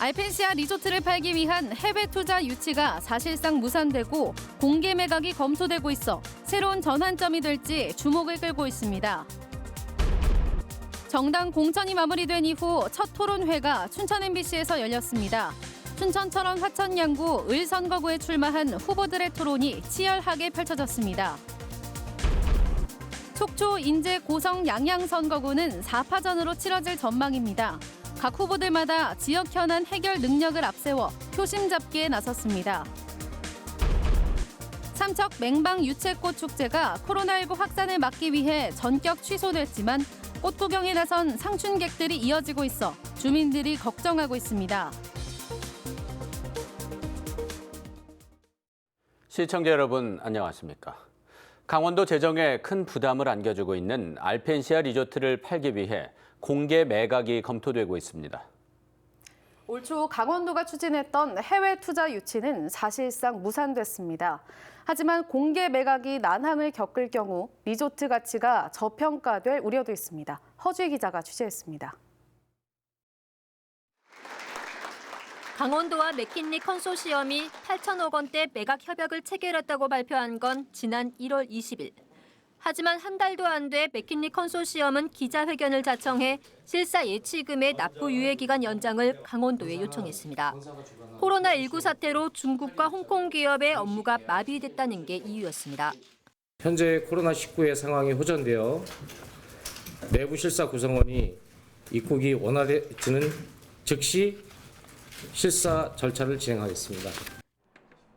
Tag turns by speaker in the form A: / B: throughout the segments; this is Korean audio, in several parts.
A: 알펜시아 리조트를 팔기 위한 해외 투자 유치가 사실상 무산되고 공개 매각이 검토되고 있어 새로운 전환점이 될지 주목을 끌고 있습니다. 정당 공천이 마무리된 이후 첫 토론회가 춘천 MBC에서 열렸습니다. 춘천 철원 화천 양구 을 선거구에 출마한 후보들의 토론이 치열하게 펼쳐졌습니다. 속초 인제 고성 양양 선거구는 4파전으로 치러질 전망입니다. 각 후보들마다 지역 현안 해결 능력을 앞세워 표심 잡기에 나섰습니다. 삼척 맹방 유채꽃 축제가 코로나19 확산을 막기 위해 전격 취소됐지만 꽃 구경에 나선 상춘객들이 이어지고 있어 주민들이 걱정하고 있습니다.
B: 시청자 여러분 안녕하십니까? 강원도 재정에 큰 부담을 안겨주고 있는 알펜시아 리조트를 팔기 위해 공개 매각이 검토되고 있습니다.
A: 올 초 강원도가 추진했던 해외 투자 유치는 사실상 무산됐습니다. 하지만 공개 매각이 난항을 겪을 경우 리조트 가치가 저평가될 우려도 있습니다. 허주희 기자가 취재했습니다.
C: 강원도와 맥킨리 컨소시엄이 8천억 원대 매각 협약을 체결했다고 발표한 건 지난 1월 20일. 하지만 한 달도 안 돼 맥킨리 컨소시엄은 기자회견을 자청해 실사 예치금의 납부 유예 기간 연장을 강원도에 요청했습니다. 코로나19 사태로 중국과 홍콩 기업의 업무가 마비됐다는 게 이유였습니다.
D: 현재 코로나19의 상황이 호전되어 내부 실사 구성원이 입국이 원활해지는 즉시 실사 절차를 진행하겠습니다.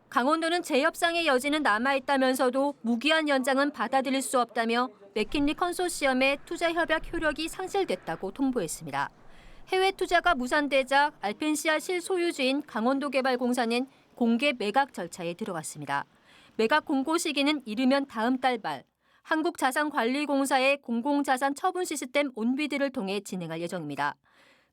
C: 강원도는 재협상의 여지는 남아있다면서도 무기한 연장은 받아들일 수 없다며 맥킨리 컨소시엄의 투자 협약 효력이 상실됐다고 통보했습니다. 해외 투자가 무산되자 알펜시아 실소유주인 강원도개발공사는 공개 매각 절차에 들어갔습니다. 매각 공고 시기는 이르면 다음 달 말, 한국자산관리공사의 공공자산 처분 시스템 온비드를 통해 진행할 예정입니다.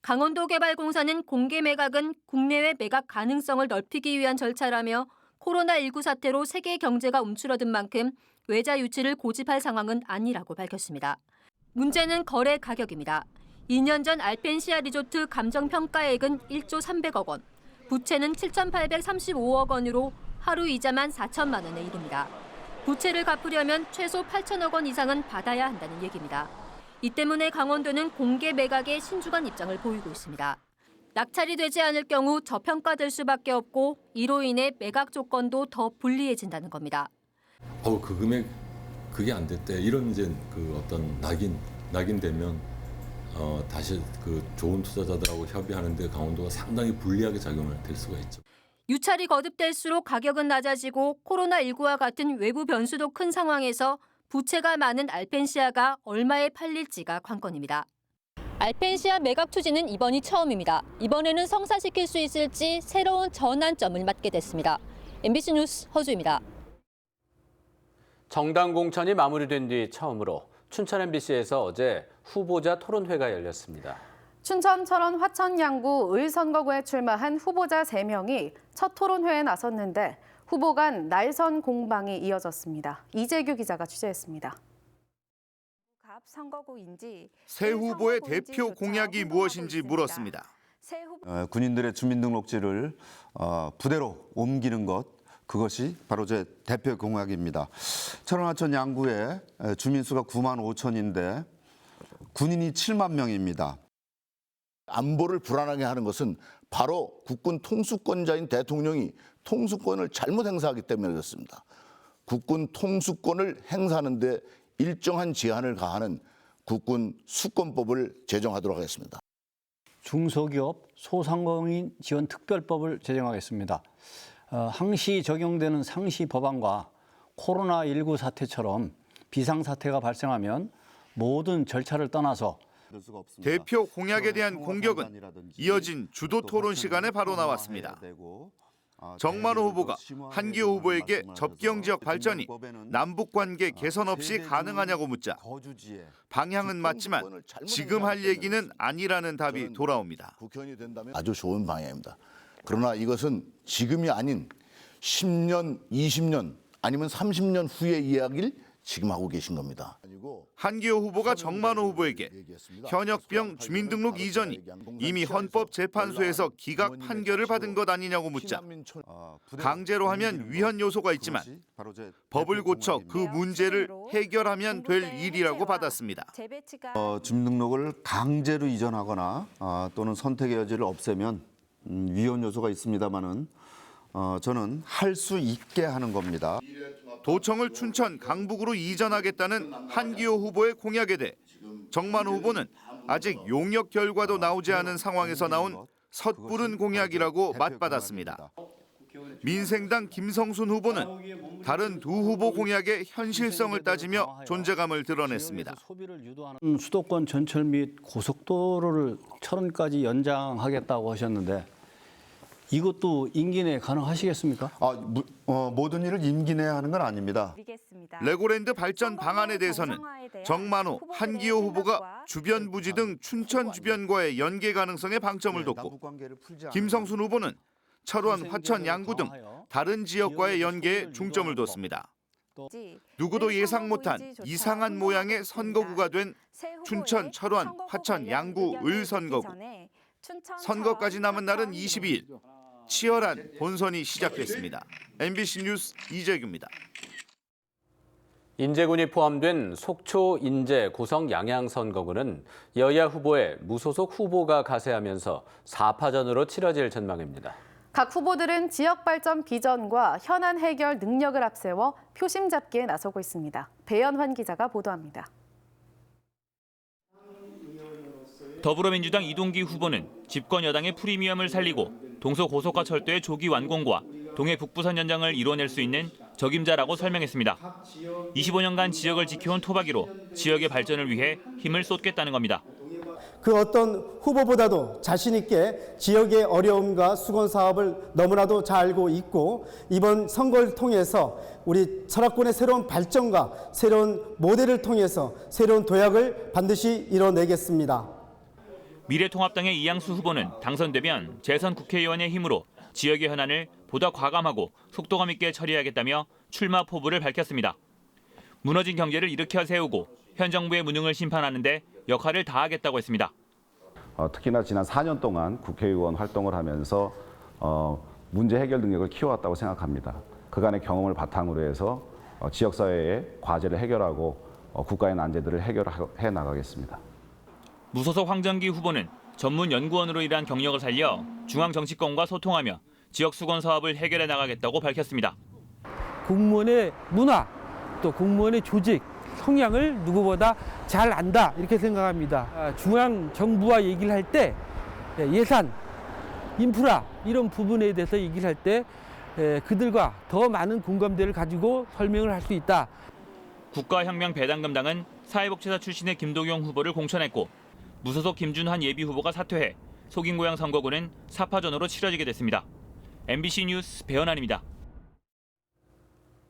C: 강원도개발공사는 공개 매각은 국내외 매각 가능성을 넓히기 위한 절차라며 코로나19 사태로 세계 경제가 움츠러든 만큼 외자 유치를 고집할 상황은 아니라고 밝혔습니다. 문제는 거래 가격입니다. 2년 전 알펜시아 리조트 감정평가액은 1조 300억 원, 부채는 7,835억 원으로 하루 이자만 4천만 원에 이릅니다. 부채를 갚으려면 최소 8천억 원 이상은 받아야 한다는 얘기입니다. 이 때문에 강원도는 공개 매각에 신중한 입장을 보이고 있습니다. 낙찰이 되지 않을 경우 저평가될 수밖에 없고 이로 인해 매각 조건도 더 불리해진다는 겁니다.
E: 그 금액 그게 안 됐대. 이런 이제 그 어떤 낙인 되면 다시 그 좋은 투자자들하고 협의하는데 강원도가 상당히 불리하게 작용을 될 수가 있죠.
C: 유찰이 거듭될수록 가격은 낮아지고 코로나19와 같은 외부 변수도 큰 상황에서 부채가 많은 알펜시아가 얼마에 팔릴지가 관건입니다. 알펜시아 매각 추진은 이번이 처음입니다. 이번에는 성사시킬 수 있을지 새로운 전환점을 맞게 됐습니다. MBC 뉴스 허주입니다.
B: 정당 공천이 마무리된 뒤 처음으로 춘천 MBC에서 어제 후보자 토론회가 열렸습니다.
A: 춘천 철원 화천 양구 을 선거구에 출마한 후보자 3명이 첫 토론회에 나섰는데 후보 간 날선 공방이 이어졌습니다. 이재규 기자가 취재했습니다.
F: 새 후보의 대표 공약이 무엇인지 물었습니다.
G: 군인들의 주민등록지를 부대로 옮기는 것, 그것이 바로 제 대표 공약입니다. 철원 화천 양구의 주민수가 9만 5천인데 군인이 7만 명입니다.
F: 안보를 불안하게 하는 것은 바로 국군 통수권자인 대통령이 통수권을 잘못 행사하기 때문에 그렇습니다. 국군 통수권을 행사하는 데 일정한 제한을 가하는 국군 수권법을 제정하도록 하겠습니다.
H: 중소기업 소상공인 지원 특별법을 제정하겠습니다. 항시 적용되는 상시 법안과 코로나19 사태처럼 비상사태가 발생하면 모든 절차를 떠나서
F: 대표 공약에 대한 공격은 이어진 주도 토론 시간에 바로 나왔습니다. 정만호 후보가 한기호 후보에게 접경 지역 발전이 남북관계 개선 없이 가능하냐고 묻자 방향은 맞지만 지금 할 얘기는 아니라는 답이 돌아옵니다. 아주 좋은 방향입니다. 그러나 이것은 지금이 아닌 10년, 20년 아니면 30년 후의 이야기를
I: 지금 하고 계신 겁니다.
F: 한기호 후보가 정만호 후보에게 현역병 주민등록 이전이 이미 헌법재판소에서 기각 판결을 받은 것 아니냐고 묻자 강제로 하면 위헌 요소가 있지만 법을 고쳐 그 문제를 해결하면 될 일이라고 받았습니다.
G: 주민등록을 강제로 이전하거나 또는 선택의 여지를 없애면 위헌 요소가 있습니다만은 저는 할 수 있게 하는 겁니다.
F: 도청을 춘천 강북으로 이전하겠다는 한기호 후보의 공약에 대해 정만호 후보는 아직 용역 결과도 나오지 않은 상황에서 나온 섣부른 공약이라고 맞받았습니다. 민생당 김성순 후보는 다른 두 후보 공약의 현실성을 따지며 존재감을 드러냈습니다.
H: 수도권 전철 및 고속도로를 철원까지 연장하겠다고 하셨는데 이것도 임기 내에 가능하시겠습니까?
G: 모든 일을 임기 내에 하는 건 아닙니다.
F: 레고랜드 발전 방안에 대해서는 정만호, 한기호 후보가 주변 부지 등 춘천 주변과의 연계 가능성에 방점을 뒀고 김성순 후보는 철원, 화천, 양구 등 다른 지역과의 연계에 중점을 뒀습니다. 누구도 예상 못한 이상한 모양의 선거구가 된 춘천, 철원, 화천, 양구, 을 선거구. 선거까지 남은 날은 22일. 치열한 본선이 시작됐습니다. MBC 뉴스 이재규입니다.
B: 인제군이 포함된 속초, 인제, 고성 양양 선거구는 여야 후보의 무소속 후보가 가세하면서 4파전으로 치러질 전망입니다.
A: 각 후보들은 지역 발전 비전과 현안 해결 능력을 앞세워 표심 잡기에 나서고 있습니다. 배연환 기자가 보도합니다.
J: 더불어민주당 이동기 후보는 집권 여당의 프리미엄을 살리고 동서고속화 철도의 조기 완공과 동해 북부선 연장을 이뤄낼 수 있는 적임자라고 설명했습니다. 25년간 지역을 지켜온 토박이로 지역의 발전을 위해 힘을 쏟겠다는 겁니다.
K: 그 어떤 후보보다도 자신 있게 지역의 어려움과 수건 사업을 너무나도 잘 알고 있고 이번 선거를 통해서 우리 설악군의 새로운 발전과 새로운 모델을 통해서 새로운 도약을 반드시 이뤄내겠습니다.
J: 미래통합당의 이양수 후보는 당선되면 재선 국회의원의 힘으로 지역의 현안을 보다 과감하고 속도감 있게 처리하겠다며 출마 포부를 밝혔습니다. 무너진 경제를 일으켜 세우고 현 정부의 무능을 심판하는 데 역할을 다하겠다고 했습니다.
L: 특히나 지난 4년 동안 국회의원 활동을 하면서 문제 해결 능력을 키워왔다고 생각합니다. 그간의 경험을 바탕으로 해서 지역사회의 과제를 해결하고 국가의 난제들을 해결해 나가겠습니다.
J: 무소속 황정기 후보는 전문 연구원으로 일한 경력을 살려 중앙 정치권과 소통하며 지역 수건 사업을 해결해 나가겠다고 밝혔습니다.
M: 공무원의 문화, 또 공무원의 조직, 성향을 누구보다 잘 안다 이렇게 생각합니다. 중앙 정부와 얘기를 할 때 예산, 인프라 이런 부분에 대해서 얘기를 할 때 그들과 더 많은 공감대를 가지고 설명을 할 수 있다.
J: 국가혁명 배당금당은 사회복지사 출신의 김도경 후보를 공천했고 무소속 김준환 예비 후보가 사퇴해 속인고양 선거구는 4파전으로 치러지게 됐습니다. MBC 뉴스 배연환입니다.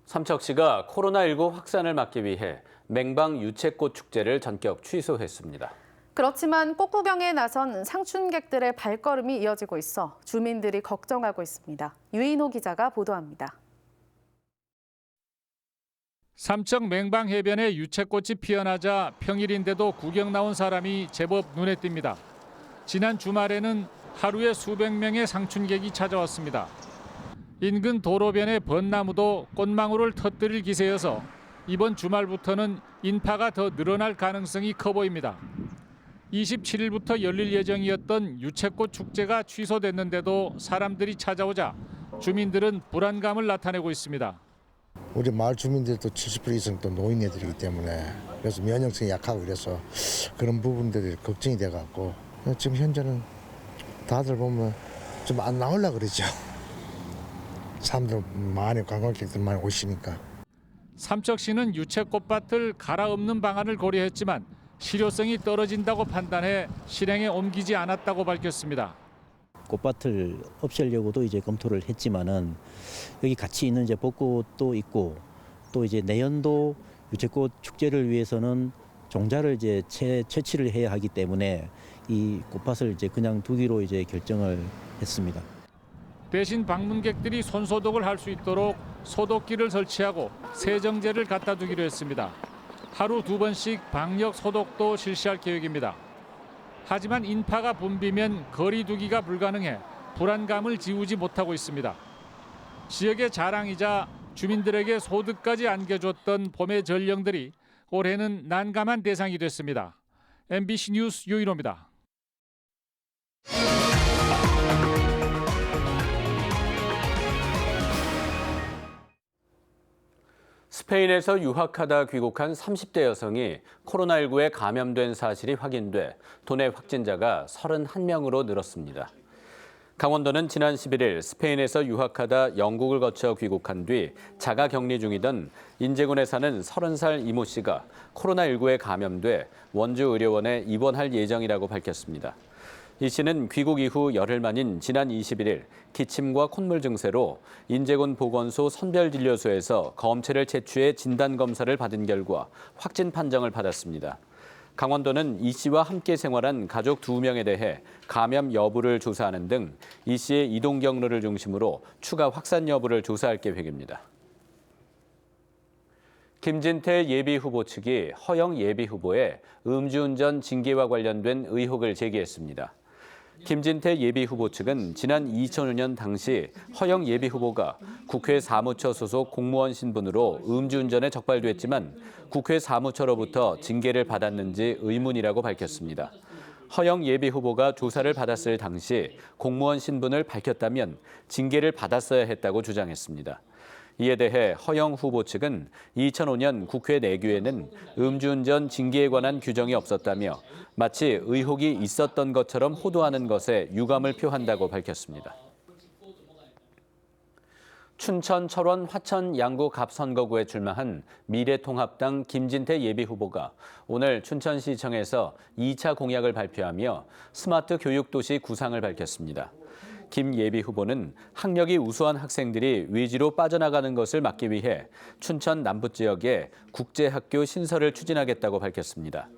B: 삼척시가 코로나19 확산을 막기 위해 맹방 유채꽃 축제를 전격 취소했습니다.
A: 그렇지만 꽃구경에 나선 상춘객들의 발걸음이 이어지고 있어 주민들이 걱정하고 있습니다. 유인호 기자가 보도합니다.
N: 삼척 맹방 해변에 유채꽃이 피어나자 평일인데도 구경 나온 사람이 제법 눈에 띕니다. 지난 주말에는 하루에 수백 명의 상춘객이 찾아왔습니다. 인근 도로변의 벚나무도 꽃망울을 터뜨릴 기세여서 이번 주말부터는 인파가 더 늘어날 가능성이 커 보입니다. 27일부터 열릴 예정이었던 유채꽃 축제가 취소됐는데도 사람들이 찾아오자 주민들은 불안감을 나타내고 있습니다.
O: 우리 마을 주민들도 70% 이상 또 노인네들이기 때문에 그래서 면역성이 약하고 그래서 그런 부분들이 걱정이 돼갖고 지금 현재는 다들 보면 좀 안 나오려고 그러죠. 사람들 많이 관광객들 많이 오시니까.
N: 삼척시는 유채꽃밭을 갈아엎는 방안을 고려했지만 실효성이 떨어진다고 판단해 실행에 옮기지 않았다고 밝혔습니다.
P: 꽃밭을 없애려고도 이제 검토를 했지만은 여기 같이 있는 이제 벚꽃도 있고 또 이제 내년도 유채꽃 축제를 위해서는 종자를 이제 채취를 해야 하기 때문에 이 꽃밭을 이제 그냥 두기로 이제 결정을 했습니다.
N: 대신 방문객들이 손소독을 할 수 있도록 소독기를 설치하고 세정제를 갖다 두기로 했습니다. 하루 2번씩 방역 소독도 실시할 계획입니다. 하지만 인파가 붐비면 거리 두기가 불가능해 불안감을 지우지 못하고 있습니다. 지역의 자랑이자 주민들에게 소득까지 안겨줬던 봄의 전령들이 올해는 난감한 대상이 됐습니다. MBC 뉴스 유인호입니다.
B: 스페인에서 유학하다 귀국한 30대 여성이 코로나19에 감염된 사실이 확인돼 도내 확진자가 31명으로 늘었습니다. 강원도는 지난 11일 스페인에서 유학하다 영국을 거쳐 귀국한 뒤 자가 격리 중이던 인제군에 사는 30살 이모 씨가 코로나19에 감염돼 원주 의료원에 입원할 예정이라고 밝혔습니다. 이 씨는 귀국 이후 열흘 만인 지난 21일 기침과 콧물 증세로 인제군 보건소 선별진료소에서 검체를 채취해 진단검사를 받은 결과 확진 판정을 받았습니다. 강원도는 이 씨와 함께 생활한 가족 2명에 대해 감염 여부를 조사하는 등 이 씨의 이동 경로를 중심으로 추가 확산 여부를 조사할 계획입니다. 김진태 예비후보 측이 허영 예비후보의 음주운전 징계와 관련된 의혹을 제기했습니다. 김진태 예비후보 측은 지난 2005년 당시 허영 예비후보가 국회 사무처 소속 공무원 신분으로 음주운전에 적발됐지만 국회 사무처로부터 징계를 받았는지 의문이라고 밝혔습니다. 허영 예비후보가 조사를 받았을 당시 공무원 신분을 밝혔다면 징계를 받았어야 했다고 주장했습니다. 이에 대해 허영 후보 측은 2005년 국회 내규에는 음주운전 징계에 관한 규정이 없었다며 마치 의혹이 있었던 것처럼 호도하는 것에 유감을 표한다고 밝혔습니다. 춘천, 철원, 화천, 양구 갑 선거구에 출마한 미래통합당 김진태 예비후보가 오늘 춘천시청에서 2차 공약을 발표하며 스마트 교육도시 구상을 밝혔습니다. 김 예비후보는 학력이 우수한 학생들이 위지로 빠져나가는 것을 막기 위해 춘천 남부 지역에 국제학교 신설을 추진하겠다고 밝혔습니다.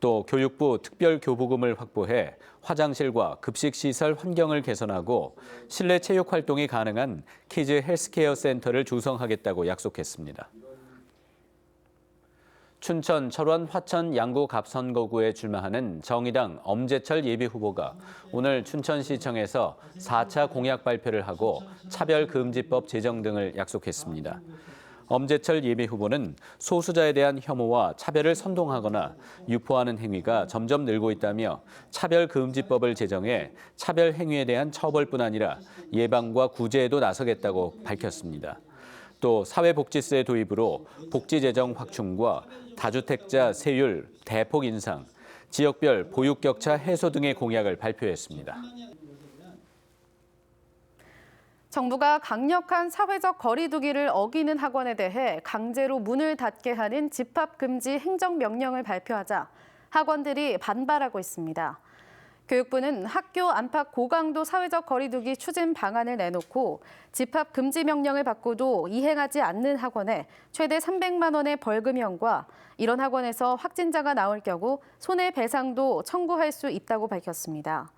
B: 또 교육부 특별교부금을 확보해 화장실과 급식시설 환경을 개선하고 실내 체육 활동이 가능한 키즈 헬스케어 센터를 조성하겠다고 약속했습니다. 춘천, 철원, 화천, 양구 갑 선거구에 출마하는 정의당 엄재철 예비후보가 오늘 춘천시청에서 4차 공약 발표를 하고 차별금지법 제정 등을 약속했습니다. 엄재철 예비후보는 소수자에 대한 혐오와 차별을 선동하거나 유포하는 행위가 점점 늘고 있다며 차별금지법을 제정해 차별 행위에 대한 처벌뿐 아니라 예방과 구제에도 나서겠다고 밝혔습니다. 또 사회복지세 도입으로 복지 재정 확충과 다주택자 세율 대폭 인상, 지역별 보육 격차 해소 등의 공약을 발표했습니다.
A: 정부가 강력한 사회적 거리 두기를 어기는 학원에 대해 강제로 문을 닫게 하는 집합금지 행정명령을 발표하자 학원들이 반발하고 있습니다. 교육부는 학교 안팎 고강도 사회적 거리 두기 추진 방안을 내놓고 집합금지 명령을 받고도 이행하지 않는 학원에 최대 300만 원의 벌금형과 이런 학원에서 확진자가 나올 경우 손해배상도 청구할 수 있다고 밝혔습니다.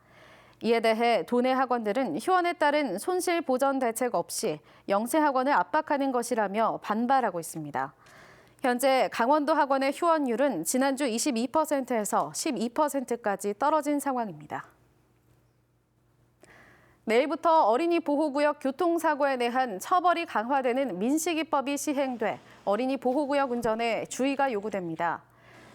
A: 이에 대해 도내 학원들은 휴원에 따른 손실 보전 대책 없이 영세 학원을 압박하는 것이라며 반발하고 있습니다. 현재 강원도 학원의 휴원율은 지난주 22%에서 12%까지 떨어진 상황입니다. 내일부터 어린이 보호구역 교통사고에 대한 처벌이 강화되는 민식이법이 시행돼 어린이 보호구역 운전에 주의가 요구됩니다.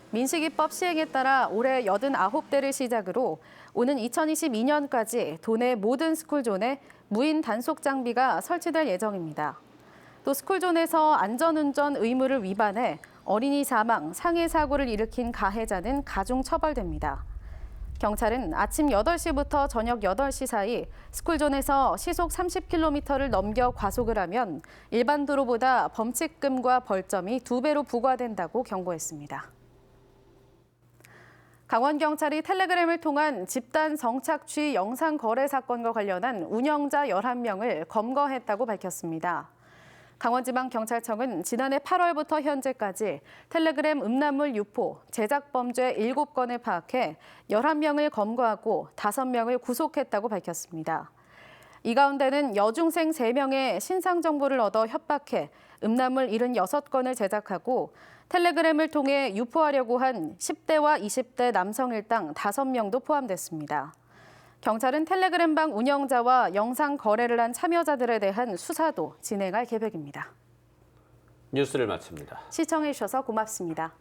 A: 민식이법 시행에 따라 올해 89대를 시작으로 오는 2022년까지 도내 모든 스쿨존에 무인 단속 장비가 설치될 예정입니다. 또 스쿨존에서 안전운전 의무를 위반해 어린이 사망, 상해 사고를 일으킨 가해자는 가중 처벌됩니다. 경찰은 아침 8시부터 저녁 8시 사이 스쿨존에서 시속 30km를 넘겨 과속을 하면 일반 도로보다 범칙금과 벌점이 2배로 부과된다고 경고했습니다. 강원경찰이 텔레그램을 통한 집단 성착취 영상 거래 사건과 관련한 운영자 11명을 검거했다고 밝혔습니다. 강원지방경찰청은 지난해 8월부터 현재까지 텔레그램 음란물 유포, 제작 범죄 7건을 파악해 11명을 검거하고 5명을 구속했다고 밝혔습니다. 이 가운데는 여중생 3명의 신상 정보를 얻어 협박해 음란물 76건을 제작하고 텔레그램을 통해 유포하려고 한 10대와 20대 남성 일당 5명도 포함됐습니다. 경찰은 텔레그램방 운영자와 영상 거래를 한 참여자들에 대한 수사도 진행할 계획입니다.
B: 뉴스를 마칩니다.
A: 시청해 주셔서 고맙습니다.